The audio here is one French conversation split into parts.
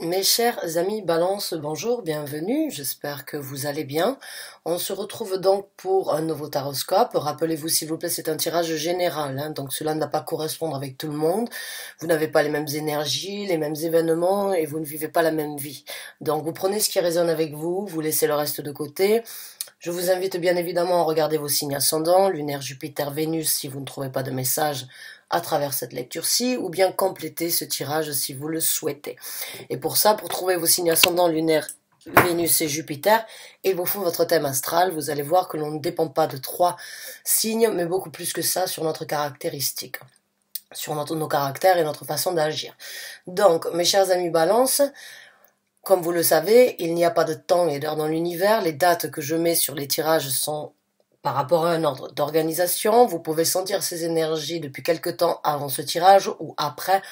Mes chers amis Balance, bonjour, bienvenue, j'espère que vous allez bien. On se retrouve donc pour un nouveau taroscope. Rappelez-vous s'il vous plaît, c'est un tirage général, donc cela ne va pas correspondre avec tout le monde. Vous n'avez pas les mêmes énergies, les mêmes événements et vous ne vivez pas la même vie. Donc vous prenez ce qui résonne avec vous, vous laissez le reste de côté. Je vous invite bien évidemment à regarder vos signes ascendants, lunaire, Jupiter, Vénus si vous ne trouvez pas de message à travers cette lecture-ci, ou bien compléter ce tirage si vous le souhaitez. Et pour ça, pour trouver vos signes ascendants, lunaire, Vénus et Jupiter, il vous faut votre thème astral. Vous allez voir que l'on ne dépend pas de 3 signes, mais beaucoup plus que ça sur notre caractéristique, sur nos caractères et notre façon d'agir. Donc, mes chers amis Balance, comme vous le savez, il n'y a pas de temps et d'heure dans l'univers. Les dates que je mets sur les tirages sont par rapport à un ordre d'organisation. Vous pouvez sentir ces énergies depuis quelque temps avant ce tirage ou après.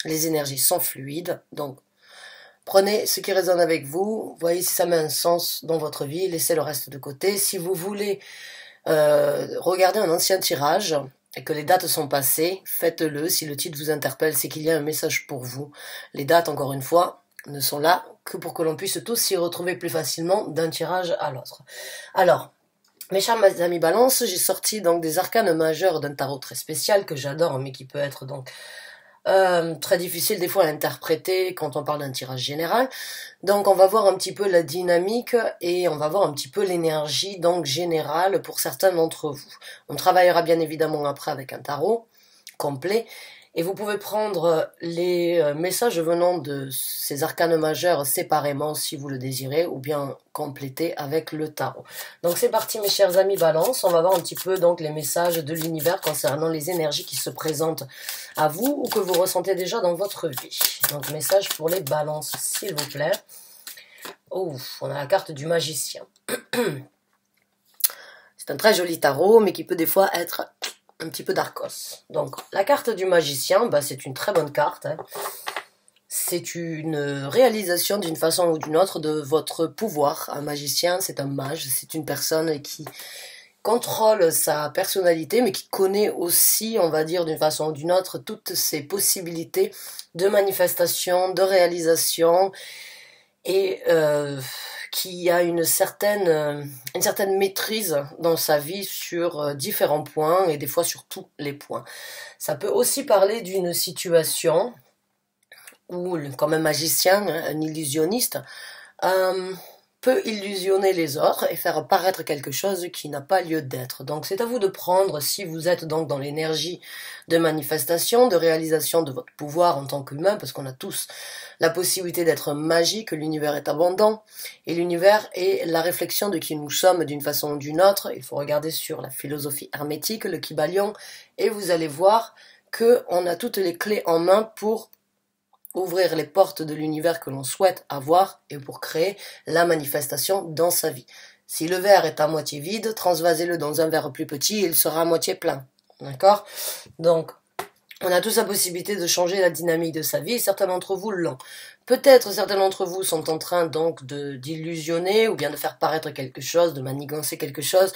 Les énergies sont fluides. Donc, prenez ce qui résonne avec vous. Voyez si ça met un sens dans votre vie. Laissez le reste de côté. Si vous voulez regarder un ancien tirage et que les dates sont passées, faites-le. Si le titre vous interpelle, c'est qu'il y a un message pour vous. Les dates, encore une fois, ne sont là que pour que l'on puisse tous s'y retrouver plus facilement d'un tirage à l'autre. Alors, mes chers amis Balance, j'ai sorti donc des arcanes majeurs d'un tarot très spécial que j'adore, mais qui peut être donc très difficile des fois à interpréter quand on parle d'un tirage général. Donc on va voir un petit peu la dynamique et on va voir un petit peu l'énergie donc générale pour certains d'entre vous. On travaillera bien évidemment après avec un tarot complet. Et vous pouvez prendre les messages venant de ces arcanes majeurs séparément si vous le désirez, ou bien compléter avec le tarot. Donc c'est parti mes chers amis Balance, on va voir un petit peu donc les messages de l'univers concernant les énergies qui se présentent à vous ou que vous ressentez déjà dans votre vie. Donc message pour les Balances s'il vous plaît. Oh, on a la carte du magicien. C'est un très joli tarot mais qui peut des fois être un petit peu d'arcos. Donc, la carte du magicien, c'est une très bonne carte. C'est une réalisation d'une façon ou d'une autre de votre pouvoir. Un magicien, c'est un mage, c'est une personne qui contrôle sa personnalité, mais qui connaît aussi, on va dire d'une façon ou d'une autre, toutes ses possibilités de manifestation, de réalisation, et qui a une certaine maîtrise dans sa vie sur différents points et des fois sur tous les points. Ça peut aussi parler d'une situation où, comme un magicien, un illusionniste, peut illusionner les autres et faire paraître quelque chose qui n'a pas lieu d'être. Donc c'est à vous de prendre, si vous êtes donc dans l'énergie de manifestation, de réalisation de votre pouvoir en tant qu'humain, parce qu'on a tous la possibilité d'être magique, l'univers est abondant, et l'univers est la réflexion de qui nous sommes d'une façon ou d'une autre. Il faut regarder sur la philosophie hermétique, le Kybalion, et vous allez voir qu'on a toutes les clés en main pour ouvrir les portes de l'univers que l'on souhaite avoir et pour créer la manifestation dans sa vie. Si le verre est à moitié vide, transvasez-le dans un verre plus petit et il sera à moitié plein. D'accord ? Donc, on a tous la possibilité de changer la dynamique de sa vie et certains d'entre vous l'ont. Peut-être certains d'entre vous sont en train donc d'illusionner ou bien de faire paraître quelque chose, de manigancer quelque chose.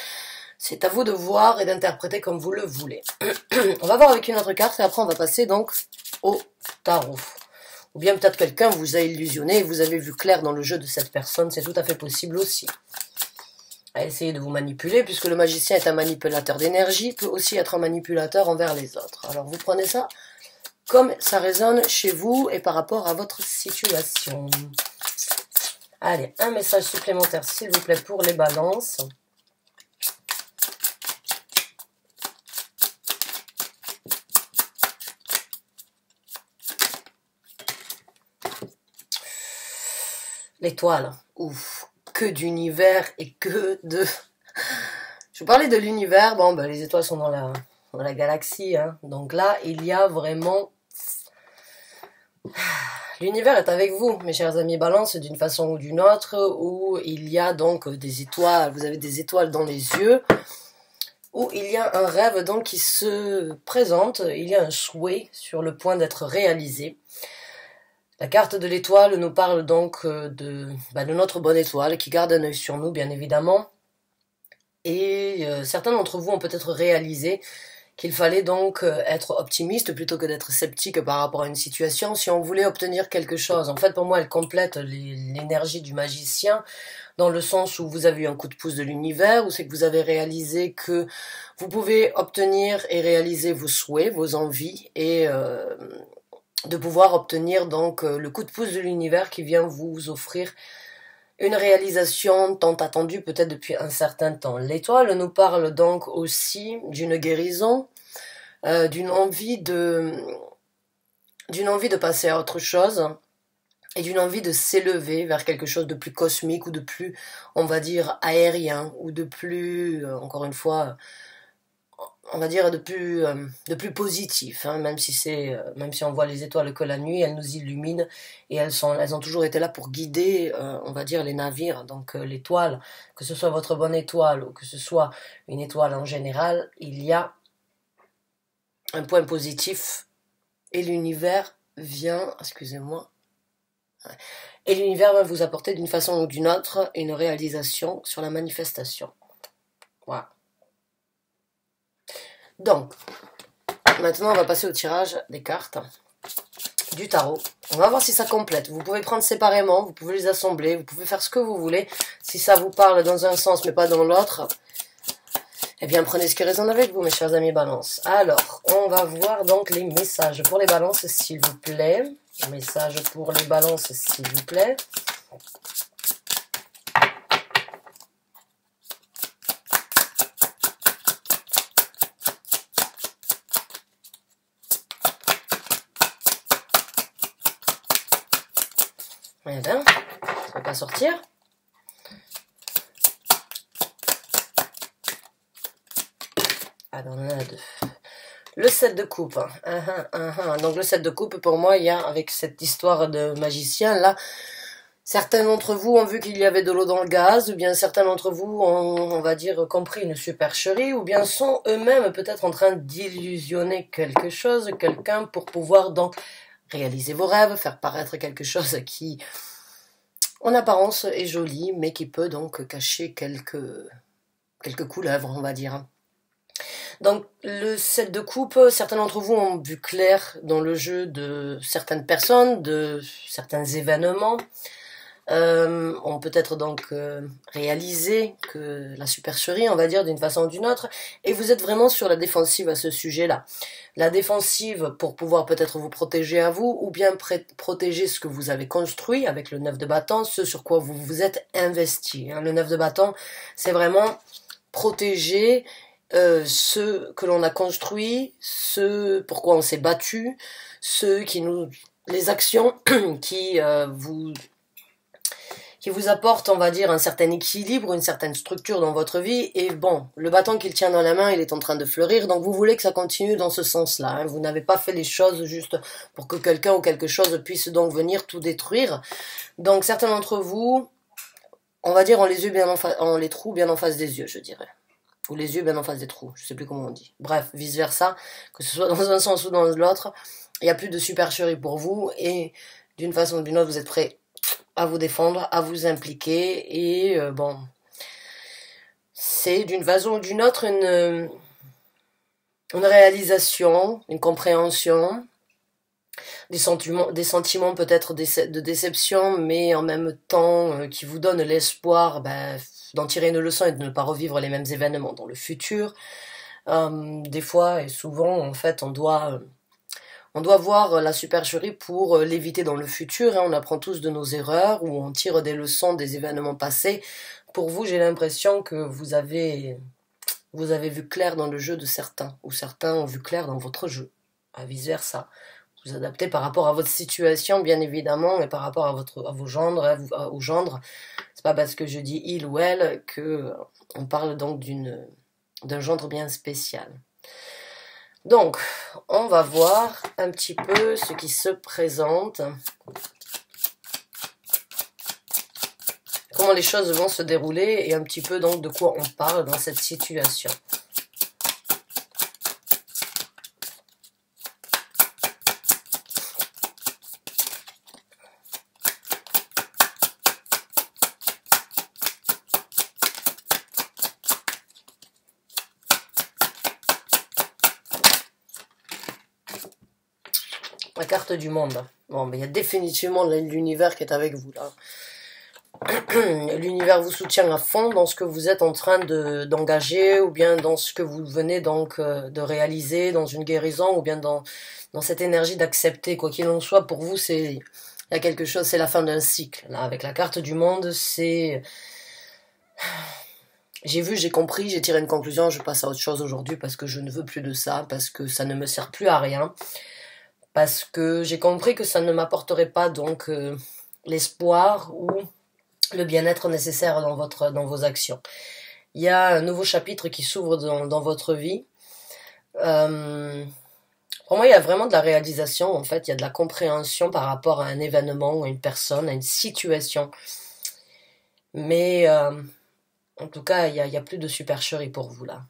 C'est à vous de voir et d'interpréter comme vous le voulez. On va voir avec une autre carte et après on va passer donc au tarot. Ou bien peut-être quelqu'un vous a illusionné et vous avez vu clair dans le jeu de cette personne, c'est tout à fait possible aussi. À essayer de vous manipuler, puisque le magicien est un manipulateur d'énergie, peut aussi être un manipulateur envers les autres. Alors vous prenez ça comme ça résonne chez vous et par rapport à votre situation. Allez, un message supplémentaire s'il vous plaît pour les Balances. L'étoile, ouf, que d'univers et que de... Je vous parlais de l'univers, les étoiles sont dans la galaxie, donc là, il y a vraiment... L'univers est avec vous, mes chers amis Balance, d'une façon ou d'une autre, où il y a donc des étoiles, vous avez des étoiles dans les yeux, où il y a un rêve donc qui se présente, il y a un souhait sur le point d'être réalisé. La carte de l'étoile nous parle donc de notre bonne étoile qui garde un œil sur nous, bien évidemment. Et certains d'entre vous ont peut-être réalisé qu'il fallait donc être optimiste plutôt que d'être sceptique par rapport à une situation si on voulait obtenir quelque chose. En fait, pour moi, elle complète l'énergie du magicien dans le sens où vous avez eu un coup de pouce de l'univers, où c'est que vous avez réalisé que vous pouvez obtenir et réaliser vos souhaits, vos envies, et de pouvoir obtenir donc le coup de pouce de l'univers qui vient vous offrir une réalisation tant attendue peut-être depuis un certain temps. L'étoile nous parle donc aussi d'une guérison, d'une envie de passer à autre chose et d'une envie de s'élever vers quelque chose de plus cosmique ou de plus, on va dire, aérien ou de plus, encore une fois, on va dire de plus positif, hein, même si on voit les étoiles que la nuit, elles nous illuminent et elles ont toujours été là pour guider, on va dire les navires. Donc l'étoile, que ce soit votre bonne étoile ou que ce soit une étoile en général, il y a un point positif et l'univers vient, excusez-moi, et l'univers va vous apporter d'une façon ou d'une autre une réalisation sur la manifestation. Voilà. Donc, maintenant on va passer au tirage des cartes du tarot. On va voir si ça complète. Vous pouvez prendre séparément, vous pouvez les assembler, vous pouvez faire ce que vous voulez. Si ça vous parle dans un sens mais pas dans l'autre, eh bien prenez ce qui résonne avec vous, mes chers amis Balance. Alors, on va voir donc les messages pour les Balances, s'il vous plaît. Messages pour les Balances, s'il vous plaît. Voilà, ça va pas sortir. Ah ben on en a deux. Le 7 de coupe. Donc le 7 de coupe, pour moi, il y a, avec cette histoire de magicien, là, certains d'entre vous ont vu qu'il y avait de l'eau dans le gaz, ou bien certains d'entre vous ont, on va dire, compris une supercherie, ou bien sont eux-mêmes peut-être en train d'illusionner quelque chose, quelqu'un, pour pouvoir donc réaliser vos rêves, faire paraître quelque chose qui, en apparence, est joli, mais qui peut donc cacher quelques couleuvres, on va dire. Donc, le 7 de coupe, certains d'entre vous ont vu clair dans le jeu de certaines personnes, de certains événements, ont peut-être donc réalisé que la supercherie, on va dire, d'une façon ou d'une autre, et vous êtes vraiment sur la défensive à ce sujet-là. La défensive pour pouvoir peut-être vous protéger à vous, ou bien protéger ce que vous avez construit avec le 9 de bâton, ce sur quoi vous vous êtes investi. Hein. Le 9 de bâton, c'est vraiment protéger ce que l'on a construit, ce pourquoi on s'est battu, les actions qui vous apportent, on va dire, un certain équilibre, une certaine structure dans votre vie. Et bon, le bâton qu'il tient dans la main, il est en train de fleurir, donc vous voulez que ça continue dans ce sens-là. Hein. Vous n'avez pas fait les choses juste pour que quelqu'un ou quelque chose puisse donc venir tout détruire. Donc certains d'entre vous, on va dire, ont les trous bien en face des yeux, je dirais. Ou les yeux bien en face des trous, je sais plus comment on dit. Bref, vice versa, que ce soit dans un sens ou dans l'autre, il n'y a plus de supercherie pour vous, et d'une façon ou d'une autre, vous êtes prêts à vous défendre, à vous impliquer, et bon, c'est d'une façon ou d'une autre une réalisation, une compréhension, des sentiments peut-être de déception, mais en même temps qui vous donnent l'espoir d'en tirer une leçon et de ne pas revivre les mêmes événements dans le futur. Des fois et souvent, en fait, on doit voir la supercherie pour l'éviter dans le futur. Hein. On apprend tous de nos erreurs ou on tire des leçons des événements passés. Pour vous, j'ai l'impression que vous avez vu clair dans le jeu de certains, ou certains ont vu clair dans votre jeu, à vice versa. Vous adaptez par rapport à votre situation, bien évidemment, et par rapport à vos gendres, aux gendres. C'est pas parce que je dis il ou elle que on parle donc d'un gendre bien spécial. Donc, on va voir un petit peu ce qui se présente. Comment les choses vont se dérouler et un petit peu donc de quoi on parle dans cette situation. La carte du monde. Bon, mais il y a définitivement l'univers qui est avec vous, là. L'univers vous soutient à fond dans ce que vous êtes en train d'engager, ou bien dans ce que vous venez donc de réaliser, dans une guérison, ou bien dans cette énergie d'accepter. Quoi qu'il en soit, pour vous, il y a quelque chose, c'est la fin d'un cycle. Là, avec la carte du monde, c'est... J'ai vu, j'ai compris, j'ai tiré une conclusion, je passe à autre chose aujourd'hui parce que je ne veux plus de ça, parce que ça ne me sert plus à rien, parce que j'ai compris que ça ne m'apporterait pas donc l'espoir ou le bien-être nécessaire dans vos actions. Il y a un nouveau chapitre qui s'ouvre dans votre vie. Pour moi, il y a vraiment de la réalisation, en fait, il y a de la compréhension par rapport à un événement, à une personne, à une situation. Mais en tout cas, il y a plus de supercherie pour vous, là.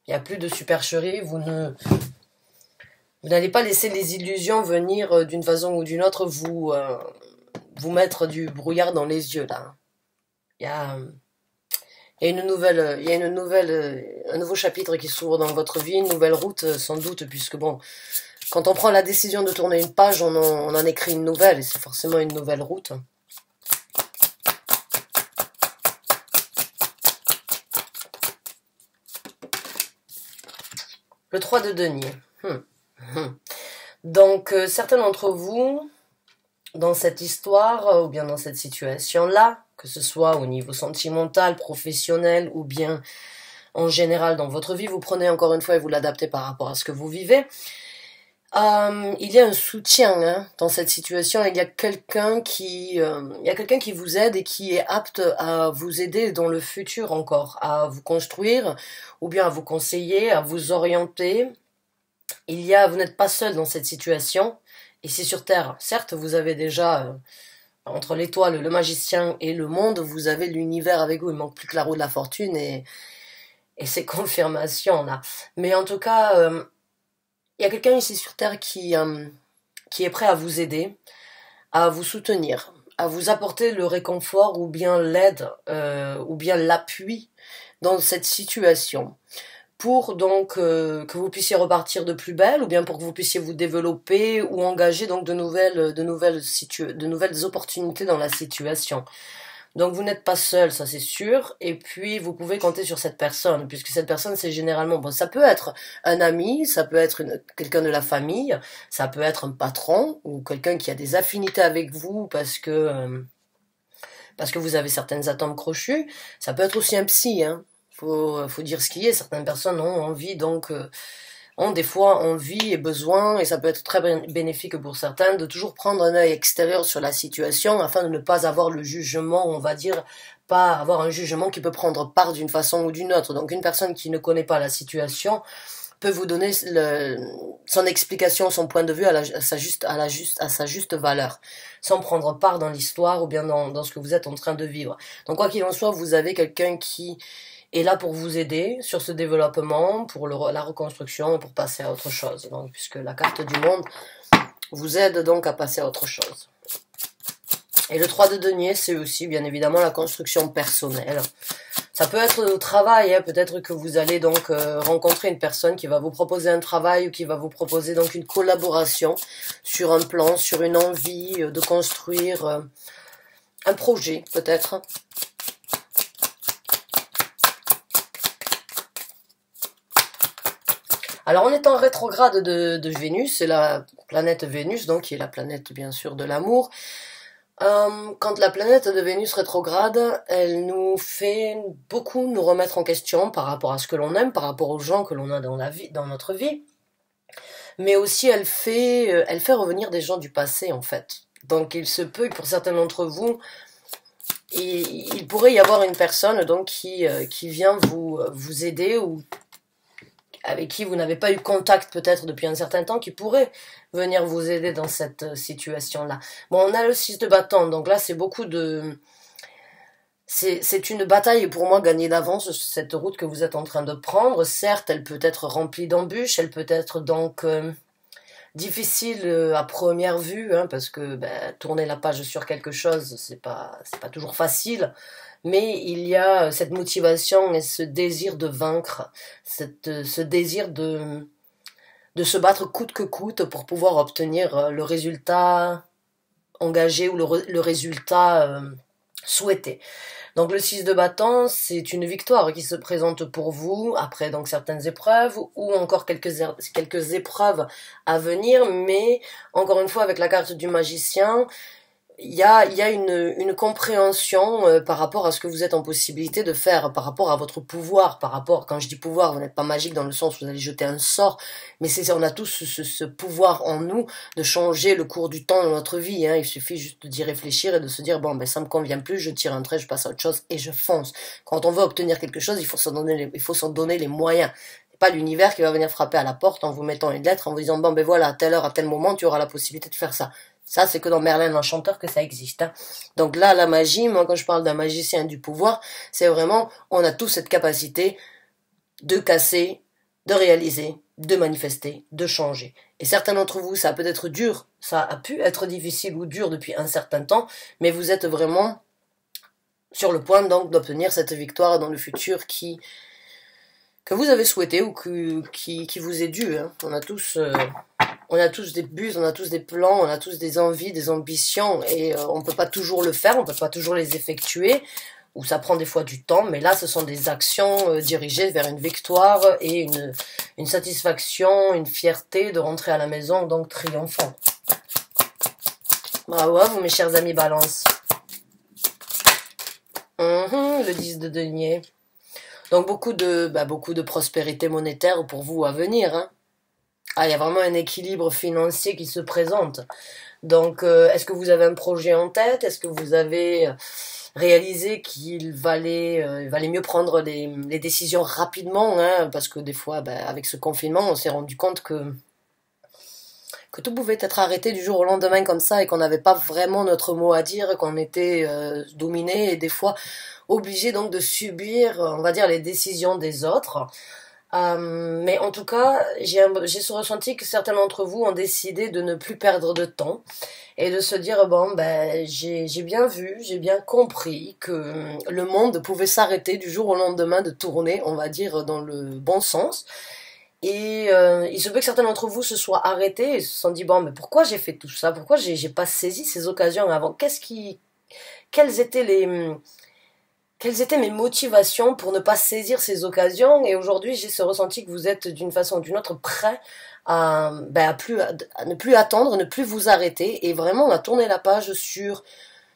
Il n'y a plus de supercherie, vous n'allez pas laisser les illusions venir d'une façon ou d'une autre vous mettre du brouillard dans les yeux, là. Il y a un nouveau chapitre qui s'ouvre dans votre vie, une nouvelle route, sans doute, puisque bon, quand on prend la décision de tourner une page, on en écrit une nouvelle, et c'est forcément une nouvelle route. Le 3 de denier. Donc, certains d'entre vous, dans cette histoire, ou bien dans cette situation-là, que ce soit au niveau sentimental, professionnel, ou bien en général dans votre vie, vous prenez encore une fois et vous l'adaptez par rapport à ce que vous vivez. Il y a un soutien dans cette situation. Il y a quelqu'un qui vous aide et qui est apte à vous aider dans le futur encore, à vous construire, ou bien à vous conseiller, à vous orienter. Vous n'êtes pas seul dans cette situation. Ici sur Terre, certes, vous avez déjà, entre l'étoile, le magicien et le monde, vous avez l'univers avec vous. Il manque plus que la roue de la fortune et ces confirmations là. Mais en tout cas, il y a quelqu'un ici sur Terre qui est prêt à vous aider, à vous soutenir, à vous apporter le réconfort ou bien l'aide, ou bien l'appui dans cette situation. Pour donc que vous puissiez repartir de plus belle, ou bien pour que vous puissiez vous développer ou engager donc de nouvelles opportunités dans la situation. Donc vous n'êtes pas seul, ça c'est sûr, et puis vous pouvez compter sur cette personne, puisque cette personne c'est généralement, bon, ça peut être un ami, ça peut être quelqu'un de la famille, ça peut être un patron, ou quelqu'un qui a des affinités avec vous parce que vous avez certaines atomes crochus, ça peut être aussi un psy, faut dire ce qui est. Certaines personnes ont envie, donc ont des fois envie et besoin, et ça peut être très bénéfique pour certains, de toujours prendre un œil extérieur sur la situation afin de ne pas avoir le jugement, on va dire, pas avoir un jugement qui peut prendre part d'une façon ou d'une autre. Donc une personne qui ne connaît pas la situation peut vous donner son explication, son point de vue à sa juste valeur, sans prendre part dans l'histoire ou bien dans ce que vous êtes en train de vivre. Donc quoi qu'il en soit, vous avez quelqu'un qui est là pour vous aider sur ce développement, pour la reconstruction et pour passer à autre chose. Donc, puisque la carte du monde vous aide donc à passer à autre chose. Et le 3 de denier, c'est aussi bien évidemment la construction personnelle. Ça peut être au travail, peut-être que vous allez donc rencontrer une personne qui va vous proposer un travail ou qui va vous proposer donc une collaboration sur un plan, sur une envie de construire un projet peut-être. Alors on est en rétrograde de Vénus, c'est la planète Vénus, donc qui est la planète bien sûr de l'amour. Quand la planète de Vénus rétrograde, elle nous fait beaucoup nous remettre en question par rapport à ce que l'on aime, par rapport aux gens que l'on a dans notre vie. Mais aussi elle fait revenir des gens du passé en fait. Donc il se peut que pour certains d'entre vous, il pourrait y avoir une personne donc qui vient vous aider ou avec qui vous n'avez pas eu contact peut-être depuis un certain temps, qui pourrait venir vous aider dans cette situation-là. Bon, on a le 6 de bâton, donc là c'est beaucoup de... C'est une bataille pour moi gagnée d'avance, cette route que vous êtes en train de prendre. Certes, elle peut être remplie d'embûches, elle peut être donc difficile à première vue, parce que tourner la page sur quelque chose, c'est pas toujours facile. Mais il y a cette motivation et ce désir de vaincre, ce désir de de se battre coûte que coûte pour pouvoir obtenir le résultat engagé ou le résultat souhaité. Donc le 6 de bâton, c'est une victoire qui se présente pour vous, après donc certaines épreuves, ou encore quelques épreuves à venir, mais encore une fois avec la carte du magicien, il y a une compréhension par rapport à ce que vous êtes en possibilité de faire, par rapport à votre pouvoir, par rapport, quand je dis pouvoir, vous n'êtes pas magique dans le sens où vous allez jeter un sort, mais on a tous ce pouvoir en nous de changer le cours du temps dans notre vie, hein. Il suffit juste d'y réfléchir et de se dire, bon, ben, ça me convient plus, je tire un trait, je passe à autre chose et je fonce. Quand on veut obtenir quelque chose, il faut s'en donner les moyens. C'est pas l'univers qui va venir frapper à la porte en vous mettant une lettre, en vous disant, bon, ben voilà, à telle heure, à tel moment, tu auras la possibilité de faire ça. Ça, c'est que dans Merlin l'Enchanteur que ça existe, hein. Donc là, la magie, moi, quand je parle d'un magicien du pouvoir, c'est vraiment, on a tous cette capacité de casser, de réaliser, de manifester, de changer. Et certains d'entre vous, ça a peut-être dur, ça a pu être difficile ou dur depuis un certain temps, mais vous êtes vraiment sur le point donc d'obtenir cette victoire dans le futur que vous avez souhaité ou qui vous est dû, hein. On a tous des buts, on a tous des plans, on a tous des envies, des ambitions, et on peut pas toujours le faire, on peut pas toujours les effectuer, ou ça prend des fois du temps, mais là, ce sont des actions dirigées vers une victoire et une satisfaction, une fierté de rentrer à la maison, donc triomphant. Bravo à vous, mes chers amis Balance. Le 10 de denier. Donc beaucoup de prospérité monétaire pour vous à venir, hein. Ah, il y a vraiment un équilibre financier qui se présente. Donc, est-ce que vous avez un projet en tête? Est-ce que vous avez réalisé qu'il valait mieux prendre les décisions rapidement, hein? Parce que des fois, avec ce confinement, on s'est rendu compte que tout pouvait être arrêté du jour au lendemain comme ça et qu'on n'avait pas vraiment notre mot à dire, qu'on était dominé et des fois obligé donc de subir, on va dire, les décisions des autres. Mais en tout cas, j'ai ce ressenti que certains d'entre vous ont décidé de ne plus perdre de temps et de se dire, bon, j'ai bien vu, j'ai bien compris que le monde pouvait s'arrêter du jour au lendemain de tourner, on va dire, dans le bon sens. Et il se peut que certains d'entre vous se soient arrêtés et se sont dit, bon, mais pourquoi j'ai fait tout ça? Pourquoi j'ai pas saisi ces occasions avant? Quelles étaient mes motivations pour ne pas saisir ces occasions? Et aujourd'hui, j'ai ce ressenti que vous êtes d'une façon ou d'une autre prêt à ne plus attendre, ne plus vous arrêter et vraiment à tourner la page sur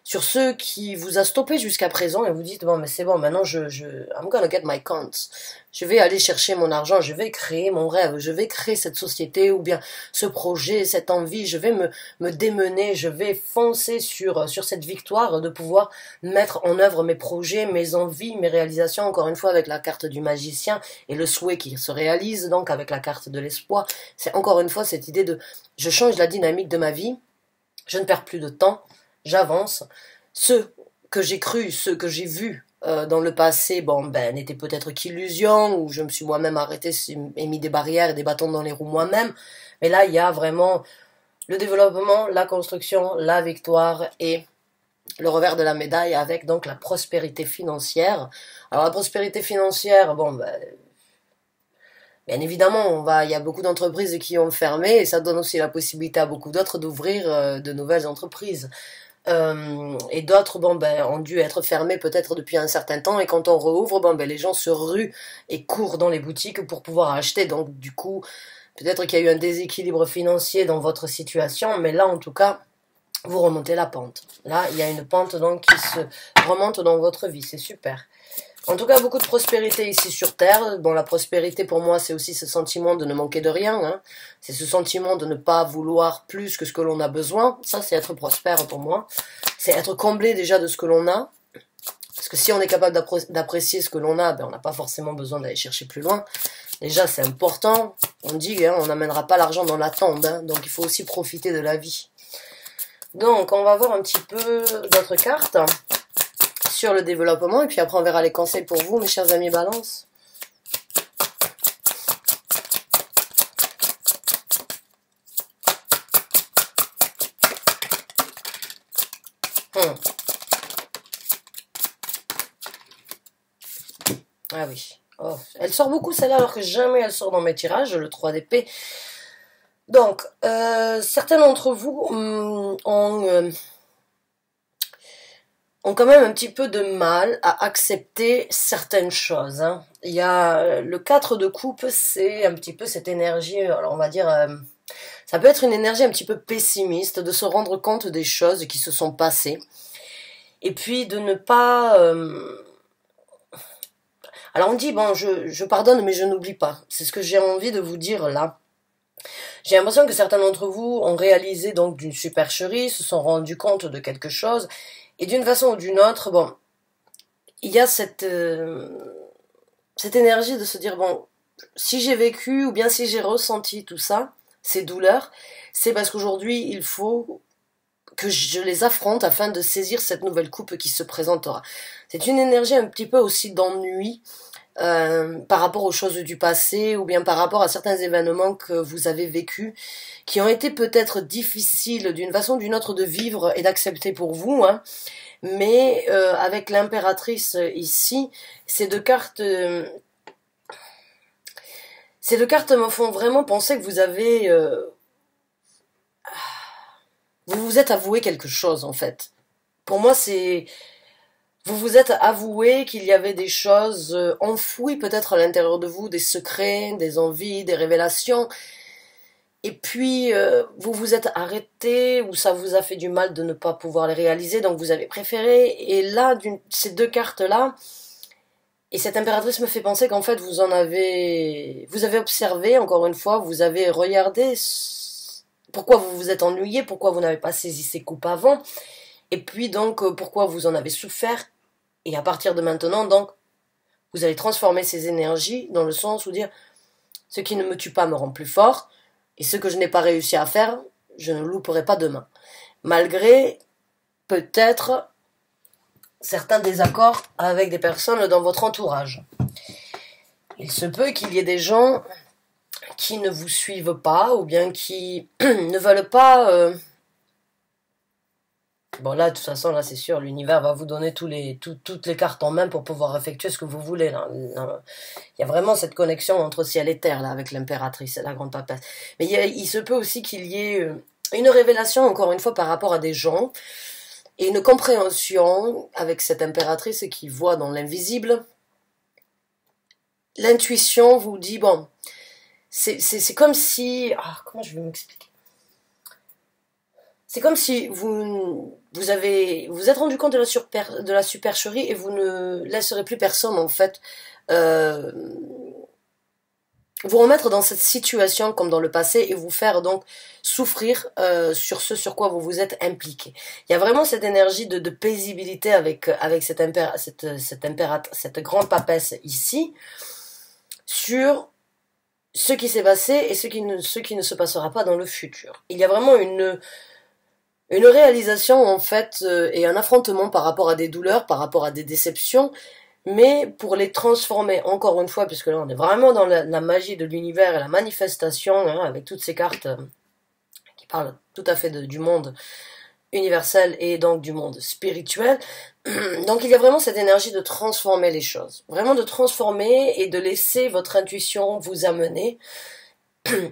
ceux qui vous a stoppé jusqu'à présent et vous dites, bon, mais c'est bon, maintenant I'm gonna get my counts. Je vais aller chercher mon argent, je vais créer mon rêve, je vais créer cette société ou bien ce projet, cette envie, je vais me démener, je vais foncer sur cette victoire de pouvoir mettre en œuvre mes projets, mes envies, mes réalisations, encore une fois avec la carte du magicien et le souhait qui se réalise donc avec la carte de l'espoir. C'est encore une fois cette idée de, je change la dynamique de ma vie, je ne perds plus de temps, j'avance. Ceux que j'ai cru, ceux que j'ai vus dans le passé, n'étaient peut-être qu'illusions, ou je me suis moi-même arrêté et mis des barrières et des bâtons dans les roues moi-même. Mais là, il y a vraiment le développement, la construction, la victoire et le revers de la médaille avec donc la prospérité financière. Alors la prospérité financière, bien évidemment, il y a beaucoup d'entreprises qui ont fermé et ça donne aussi la possibilité à beaucoup d'autres d'ouvrir de nouvelles entreprises. Et d'autres ont dû être fermés peut-être depuis un certain temps et quand on rouvre les gens se ruent et courent dans les boutiques pour pouvoir acheter, donc du coup peut-être qu'il y a eu un déséquilibre financier dans votre situation, mais là en tout cas vous remontez la pente. Là il y a une pente donc qui se remonte dans votre vie, c'est super. En tout cas, beaucoup de prospérité ici sur Terre. Bon, la prospérité pour moi, c'est aussi ce sentiment de ne manquer de rien, hein. C'est ce sentiment de ne pas vouloir plus que ce que l'on a besoin. Ça, c'est être prospère pour moi. C'est être comblé déjà de ce que l'on a. Parce que si on est capable d'apprécier ce que l'on a, on n'a pas forcément besoin d'aller chercher plus loin. Déjà, c'est important. On dit, hein, on n'amènera pas l'argent dans la tombe, hein. Donc, il faut aussi profiter de la vie. Donc, on va voir un petit peu d'autres cartes sur le développement, et puis après on verra les conseils pour vous, mes chers amis Balance. Ah oui. Oh, elle sort beaucoup celle-là, alors que jamais elle sort dans mes tirages. Le 3 d'épée, Donc, certains d'entre vous ont quand même un petit peu de mal à accepter certaines choses, hein. Il y a le 4 de coupe, c'est un petit peu cette énergie, alors on va dire, ça peut être une énergie un petit peu pessimiste, de se rendre compte des choses qui se sont passées, et puis de ne pas... Alors on dit, bon, je pardonne, mais je n'oublie pas. C'est ce que j'ai envie de vous dire là. J'ai l'impression que certains d'entre vous ont réalisé donc d'une supercherie, se sont rendus compte de quelque chose, et d'une façon ou d'une autre, bon, il y a cette énergie de se dire, bon, si j'ai vécu ou bien si j'ai ressenti tout ça, ces douleurs, c'est parce qu'aujourd'hui, il faut que je les affronte afin de saisir cette nouvelle coupe qui se présentera. C'est une énergie un petit peu aussi d'ennui par rapport aux choses du passé ou bien par rapport à certains événements que vous avez vécus, qui ont été peut-être difficiles d'une façon ou d'une autre de vivre et d'accepter pour vous, hein. Mais avec l'impératrice ici, ces deux cartes me font vraiment penser que vous vous êtes avoué quelque chose en fait. Pour moi, vous vous êtes avoué qu'il y avait des choses enfouies peut-être à l'intérieur de vous, des secrets, des envies, des révélations. Et puis, vous vous êtes arrêté ou ça vous a fait du mal de ne pas pouvoir les réaliser, donc vous avez préféré. Et là, ces deux cartes-là, et cette impératrice me fait penser qu'en fait, vous avez observé, encore une fois, vous avez regardé pourquoi vous vous êtes ennuyé, pourquoi vous n'avez pas saisi ces coupes avant, et puis donc, pourquoi vous en avez souffert. Et à partir de maintenant, donc, vous allez transformer ces énergies dans le sens où dire, ce qui ne me tue pas me rend plus fort, et ce que je n'ai pas réussi à faire, je ne louperai pas demain. Malgré, peut-être, certains désaccords avec des personnes dans votre entourage. Il se peut qu'il y ait des gens qui ne vous suivent pas, ou bien qui ne veulent pas... Bon là, de toute façon, là c'est sûr, l'univers va vous donner toutes les cartes en main pour pouvoir effectuer ce que vous voulez. Là. Il y a vraiment cette connexion entre ciel et terre là avec l'impératrice et la grande papesse. Mais il se peut aussi qu'il y ait une révélation, encore une fois, par rapport à des gens, et une compréhension avec cette impératrice qui voit dans l'invisible. L'intuition vous dit, bon, c'est comme si... Ah, comment je vais m'expliquer? C'est comme si vous êtes rendu compte de la supercherie et vous ne laisserez plus personne, en fait, euh, vous remettre dans cette situation comme dans le passé et vous faire donc souffrir sur ce sur quoi vous vous êtes impliqué. Il y a vraiment cette énergie de paisibilité avec cette grande papesse ici sur ce qui s'est passé et ce qui ne se passera pas dans le futur. Il y a vraiment une réalisation en fait et un affrontement par rapport à des douleurs, par rapport à des déceptions, mais pour les transformer encore une fois, puisque là on est vraiment dans la magie de l'univers et la manifestation, hein, avec toutes ces cartes qui parlent tout à fait du monde universel et donc du monde spirituel. Donc il y a vraiment cette énergie de transformer les choses, vraiment de transformer et de laisser votre intuition vous amener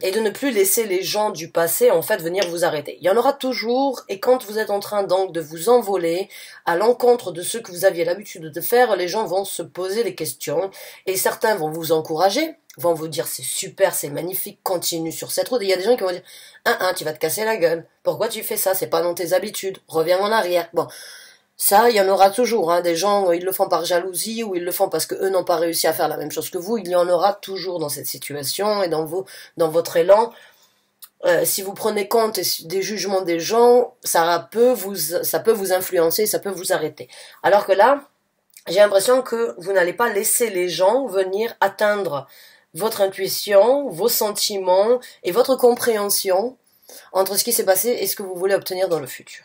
et de ne plus laisser les gens du passé en fait venir vous arrêter. Il y en aura toujours, et quand vous êtes en train donc de vous envoler à l'encontre de ce que vous aviez l'habitude de faire, les gens vont se poser des questions et certains vont vous encourager, vont vous dire c'est super, c'est magnifique, continue sur cette route. Et il y a des gens qui vont dire tu vas te casser la gueule, pourquoi tu fais ça, c'est pas dans tes habitudes, reviens en arrière. Bon, ça, il y en aura toujours, hein, des gens, ils le font par jalousie ou ils le font parce que eux n'ont pas réussi à faire la même chose que vous. Il y en aura toujours dans cette situation et dans votre élan. Si vous prenez compte des jugements des gens, ça peut vous influencer, ça peut vous arrêter. Alors que là, j'ai l'impression que vous n'allez pas laisser les gens venir atteindre votre intuition, vos sentiments et votre compréhension entre ce qui s'est passé et ce que vous voulez obtenir dans le futur.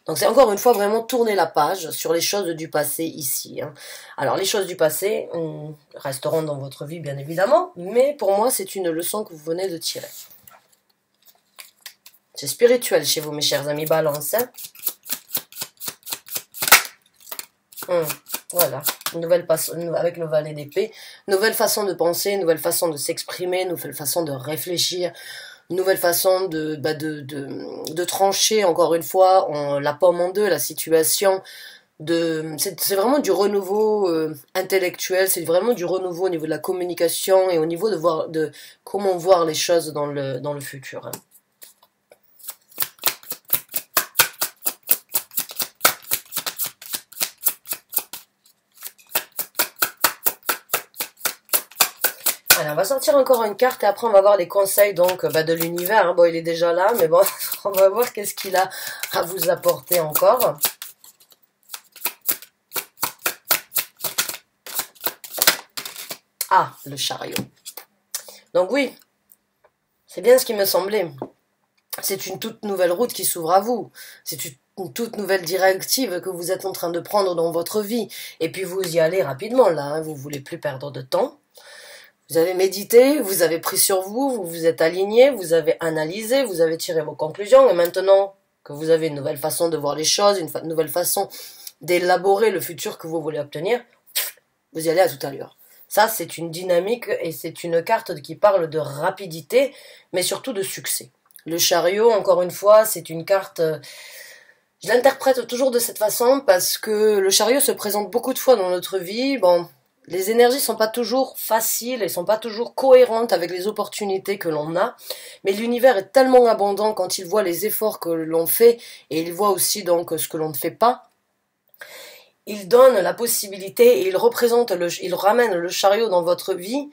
Donc c'est encore une fois vraiment tourner la page sur les choses du passé ici, hein. Alors les choses du passé resteront dans votre vie bien évidemment, mais pour moi c'est une leçon que vous venez de tirer. C'est spirituel chez vous mes chers amis Balance, hein. Voilà, avec le valet d'épée, nouvelle façon de penser, nouvelle façon de s'exprimer, nouvelle façon de réfléchir, une nouvelle façon de trancher, encore une fois, la pomme en deux, la situation. C'est vraiment du renouveau intellectuel, c'est vraiment du renouveau au niveau de la communication et au niveau de comment voir les choses dans le futur. Hein. Alors, on va sortir encore une carte et après on va voir les conseils donc de l'univers. Hein. Bon, il est déjà là, mais bon, on va voir qu'est-ce qu'il a à vous apporter encore. Ah, le chariot. Donc oui, c'est bien ce qui me semblait. C'est une toute nouvelle route qui s'ouvre à vous. C'est une toute nouvelle directive que vous êtes en train de prendre dans votre vie. Et puis vous y allez rapidement là, hein. Vous voulez plus perdre de temps. Vous avez médité, vous avez pris sur vous, vous vous êtes aligné, vous avez analysé, vous avez tiré vos conclusions. Et maintenant que vous avez une nouvelle façon de voir les choses, une nouvelle façon d'élaborer le futur que vous voulez obtenir, vous y allez à toute allure. Ça, c'est une dynamique et c'est une carte qui parle de rapidité, mais surtout de succès. Le chariot, encore une fois, c'est une carte... Je l'interprète toujours de cette façon parce que le chariot se présente beaucoup de fois dans notre vie. Bon, les énergies sont pas toujours faciles et sont pas toujours cohérentes avec les opportunités que l'on a, mais l'univers est tellement abondant quand il voit les efforts que l'on fait et il voit aussi donc ce que l'on ne fait pas. Il donne la possibilité et il ramène le chariot dans votre vie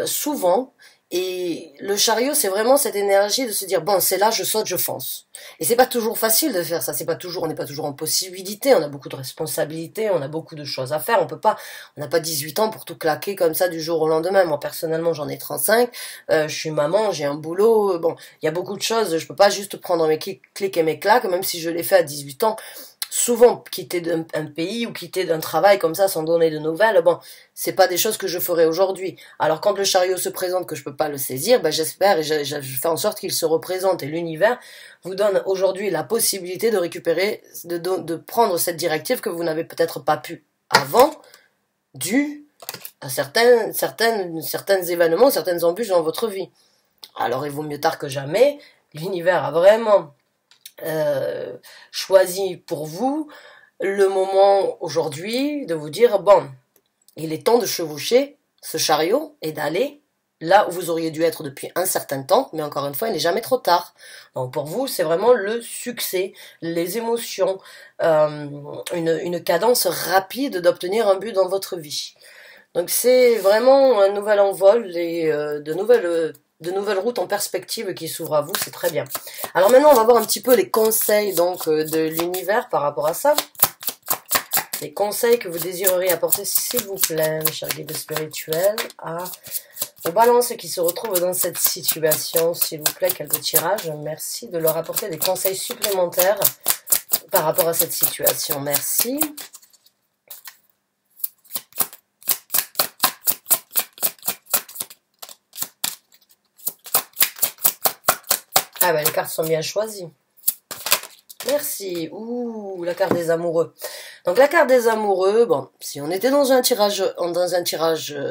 souvent. Et le chariot, c'est vraiment cette énergie de se dire bon, c'est là, je saute, je fonce. Et c'est pas toujours facile de faire ça. C'est pas toujours, on n'est pas toujours en possibilité. On a beaucoup de responsabilités, on a beaucoup de choses à faire. On n'a pas 18 ans pour tout claquer comme ça du jour au lendemain. Moi personnellement, j'en ai 35. Je suis maman, j'ai un boulot. Bon, il y a beaucoup de choses. Je peux pas juste prendre mes clics et mes claques, même si je l'ai fait à 18 ans. Souvent, quitter un pays ou quitter d'un travail comme ça sans donner de nouvelles, bon, c'est pas des choses que je ferai aujourd'hui. Alors quand le chariot se présente que je peux pas le saisir, ben j'espère et je fais en sorte qu'il se représente et l'univers vous donne aujourd'hui la possibilité de récupérer, de prendre cette directive que vous n'avez peut-être pas pu avant, dû à certains événements, certaines embûches dans votre vie. Alors il vaut mieux tard que jamais. L'univers a vraiment choisi pour vous le moment aujourd'hui de vous dire bon, il est temps de chevaucher ce chariot et d'aller là où vous auriez dû être depuis un certain temps, mais encore une fois, il n'est jamais trop tard. Donc pour vous, c'est vraiment le succès, les émotions, une cadence rapide d'obtenir un but dans votre vie. Donc c'est vraiment un nouvel envol et de nouvelles routes en perspective qui s'ouvrent à vous, c'est très bien. Alors maintenant, on va voir un petit peu les conseils donc de l'univers par rapport à ça. Les conseils que vous désireriez apporter, s'il vous plaît, mes chers guides spirituels, aux balances qui se retrouvent dans cette situation, s'il vous plaît, quelques tirages. Merci de leur apporter des conseils supplémentaires par rapport à cette situation. Merci. Ah ben les cartes sont bien choisies. Merci. Ouh, la carte des amoureux. Donc la carte des amoureux, bon, si on était dans un tirage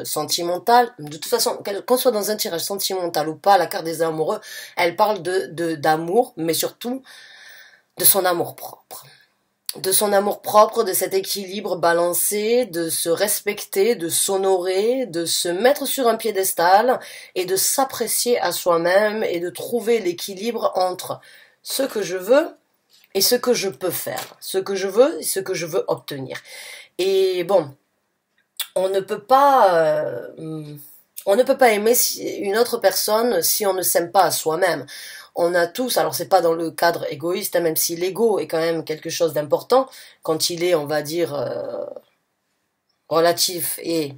sentimental, de toute façon, qu'on soit dans un tirage sentimental ou pas, la carte des amoureux, elle parle d'amour, mais surtout de son amour propre. De son amour propre, de cet équilibre balancé, de se respecter, de s'honorer, de se mettre sur un piédestal et de s'apprécier à soi-même et de trouver l'équilibre entre ce que je veux et ce que je peux faire, ce que je veux et ce que je veux obtenir. Et bon, on ne peut pas aimer une autre personne si on ne s'aime pas à soi-même. On a tous, alors c'est pas dans le cadre égoïste, hein, même si l'ego est quand même quelque chose d'important, quand il est, on va dire, relatif et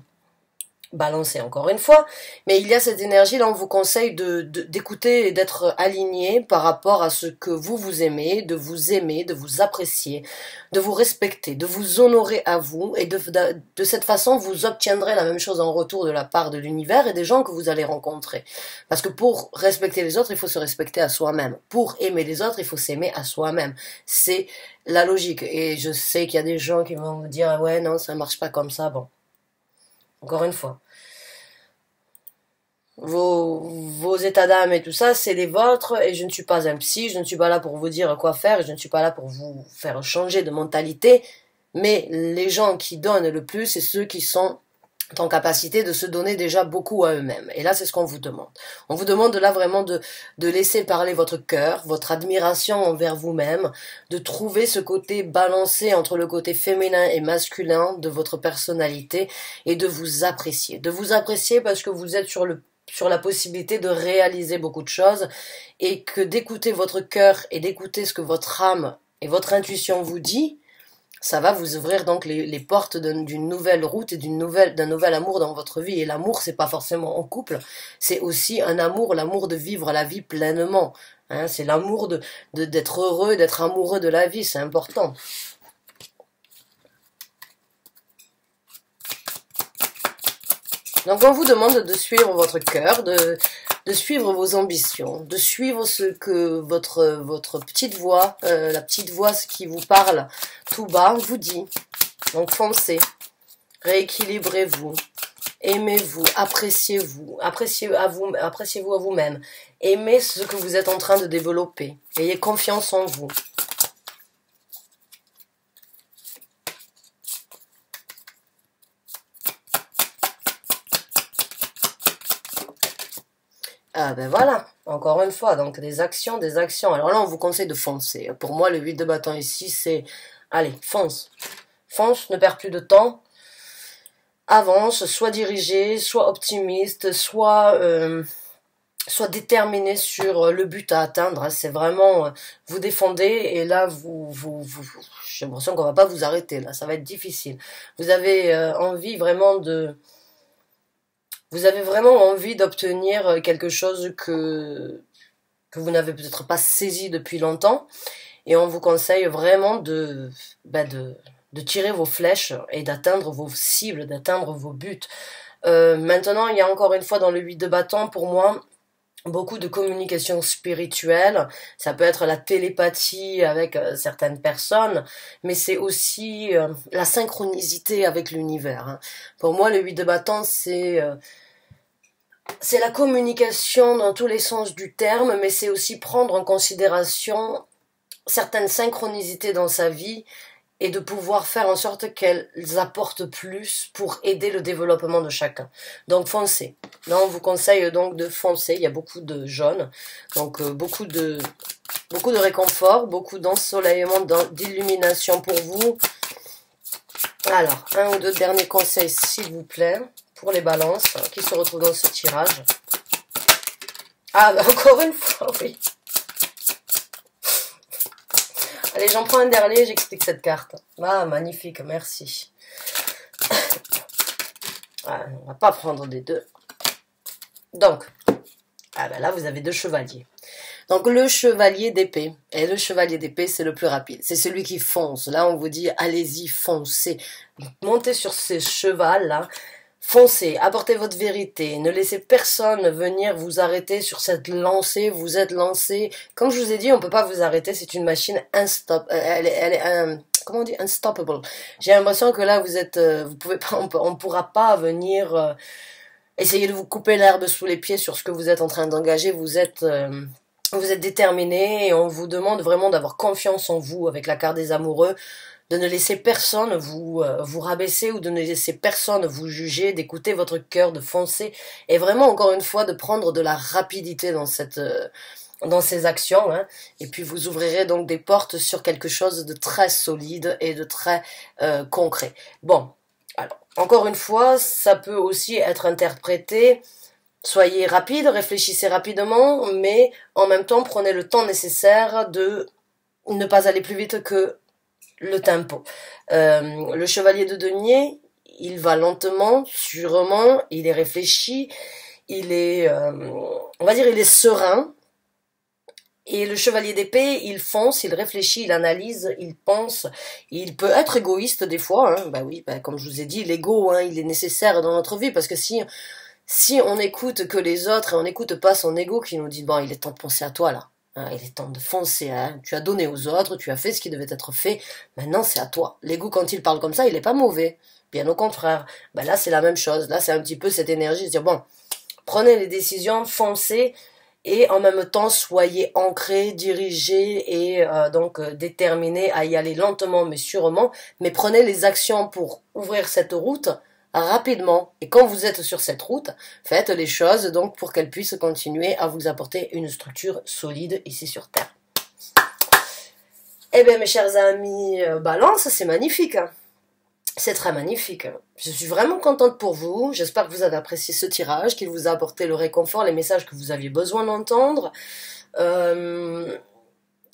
balancé encore une fois, mais il y a cette énergie, là on vous conseille d'écouter et d'être aligné par rapport à ce que vous aimez, de vous apprécier, de vous respecter, de vous honorer à vous, et de cette façon vous obtiendrez la même chose en retour de la part de l'univers et des gens que vous allez rencontrer. Parce que pour respecter les autres, il faut se respecter à soi-même. Pour aimer les autres, il faut s'aimer à soi-même. C'est la logique. Et je sais qu'il y a des gens qui vont me dire ouais non, ça marche pas comme ça, bon. Encore une fois. vos états d'âme et tout ça, c'est les vôtres, et je ne suis pas un psy, je ne suis pas là pour vous dire quoi faire, et je ne suis pas là pour vous faire changer de mentalité, mais les gens qui donnent le plus, c'est ceux qui sont en capacité de se donner déjà beaucoup à eux-mêmes. Et là, c'est ce qu'on vous demande. On vous demande là vraiment de laisser parler votre cœur, votre admiration envers vous-même, de trouver ce côté balancé entre le côté féminin et masculin de votre personnalité et de vous apprécier. De vous apprécier parce que vous êtes sur la possibilité de réaliser beaucoup de choses et que d'écouter votre cœur et d'écouter ce que votre âme et votre intuition vous dit, ça va vous ouvrir donc les portes d'une nouvelle route et d'un nouvel amour dans votre vie. Et l'amour, c'est pas forcément en couple, c'est aussi un amour, l'amour de vivre la vie pleinement. Hein, c'est l'amour d'être heureux, d'être amoureux de la vie, c'est important. Donc on vous demande de suivre votre cœur, de suivre vos ambitions, de suivre ce que votre petite voix, la petite voix qui vous parle tout bas vous dit. Donc foncez, rééquilibrez-vous, aimez-vous, appréciez-vous, appréciez-vous à vous-même, aimez ce que vous êtes en train de développer, ayez confiance en vous. Ah ben voilà, encore une fois, donc des actions, des actions. Alors là, on vous conseille de foncer. Pour moi, le 8 de bâton ici, c'est... Allez, fonce. Fonce, ne perds plus de temps. Avance, sois dirigé, sois optimiste, sois déterminé sur le but à atteindre. C'est vraiment... vous défendez et là, j'ai l'impression qu'on va pas vous arrêter. Là, ça va être difficile. Vous avez envie vraiment de... Vous avez vraiment envie d'obtenir quelque chose que vous n'avez peut-être pas saisi depuis longtemps. Et on vous conseille vraiment de tirer vos flèches et d'atteindre vos cibles, d'atteindre vos buts. Maintenant, il y a encore une fois dans le 8 de bâton, pour moi, beaucoup de communication spirituelle. Ça peut être la télépathie avec certaines personnes, mais c'est aussi la synchronicité avec l'univers. Hein. Pour moi, le 8 de bâton, c'est la communication dans tous les sens du terme, mais c'est aussi prendre en considération certaines synchronicités dans sa vie et de pouvoir faire en sorte qu'elles apportent plus pour aider le développement de chacun. Donc foncez. Là, on vous conseille donc de foncer. Il y a beaucoup de jaune, donc beaucoup de réconfort, beaucoup d'ensoleillement, d'illumination pour vous. Alors, un ou deux derniers conseils, s'il vous plaît, pour les balances qui se retrouvent dans ce tirage. Ah, bah encore une fois, oui. Allez, j'en prends un dernier, j'explique cette carte. Ah, magnifique, merci. Ah, on va pas prendre des deux. Donc, ah ben là, vous avez deux chevaliers. Donc, le chevalier d'épée. Et le chevalier d'épée, c'est le plus rapide. C'est celui qui fonce. Là, on vous dit, allez-y, foncez. Montez sur ce cheval-là. Foncez, apportez votre vérité, ne laissez personne venir vous arrêter sur cette lancée, vous êtes lancé. Comme je vous ai dit, on peut pas vous arrêter, c'est une machine elle est comment on dit, unstoppable. J'ai l'impression que là vous êtes, vous pouvez pas, on pourra pas venir essayer de vous couper l'herbe sous les pieds sur ce que vous êtes en train d'engager. Vous êtes déterminé et on vous demande vraiment d'avoir confiance en vous avec la carte des amoureux. De ne laisser personne vous rabaisser ou de ne laisser personne vous juger, d'écouter votre cœur, de foncer et vraiment encore une fois de prendre de la rapidité dans ces actions. Hein. Et puis vous ouvrirez donc des portes sur quelque chose de très solide et de très concret. Bon, alors encore une fois, ça peut aussi être interprété. Soyez rapide, réfléchissez rapidement, mais en même temps prenez le temps nécessaire de ne pas aller plus vite que le tempo. Le chevalier de denier, il va lentement, sûrement, il est réfléchi, il est, on va dire, il est serein. Et le chevalier d'épée, il fonce, il réfléchit, il analyse, il pense. Il peut être égoïste des fois. Hein. Bah oui, bah, comme je vous ai dit, l'ego, hein, il est nécessaire dans notre vie parce que si on écoute que les autres et on n'écoute pas son ego qui nous dit bon, il est temps de penser à toi là. Hein, il est temps de foncer, hein. Tu as donné aux autres, tu as fait ce qui devait être fait, maintenant c'est à toi. L'ego quand il parle comme ça, il est pas mauvais, bien au contraire. Ben là c'est la même chose, là c'est un petit peu cette énergie de dire bon, Prenez les décisions, foncez, et en même temps, soyez ancrés, dirigés et donc déterminés à y aller lentement mais sûrement. Mais prenez les actions pour ouvrir cette route rapidement. Et quand vous êtes sur cette route, faites les choses donc pour qu'elles puissent continuer à vous apporter une structure solide ici sur Terre. Eh bien, mes chers amis, Balance, c'est magnifique. C'est très magnifique. Je suis vraiment contente pour vous. J'espère que vous avez apprécié ce tirage, qu'il vous a apporté le réconfort, les messages que vous aviez besoin d'entendre.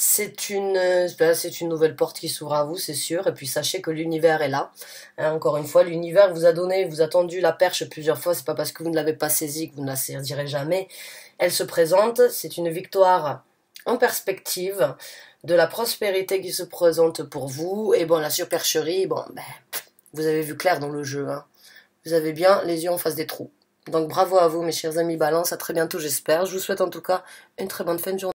C'est une nouvelle porte qui s'ouvre à vous, c'est sûr. Et puis sachez que l'univers est là. Hein, encore une fois, l'univers vous a donné, vous a tendu la perche plusieurs fois. C'est pas parce que vous ne l'avez pas saisie que vous ne la saisirez jamais. Elle se présente. C'est une victoire en perspective, de la prospérité qui se présente pour vous. Et bon, la supercherie, bon, ben, vous avez vu clair dans le jeu. Hein. Vous avez bien les yeux en face des trous. Donc bravo à vous, mes chers amis Balance. À très bientôt, j'espère. Je vous souhaite en tout cas une très bonne fin de journée.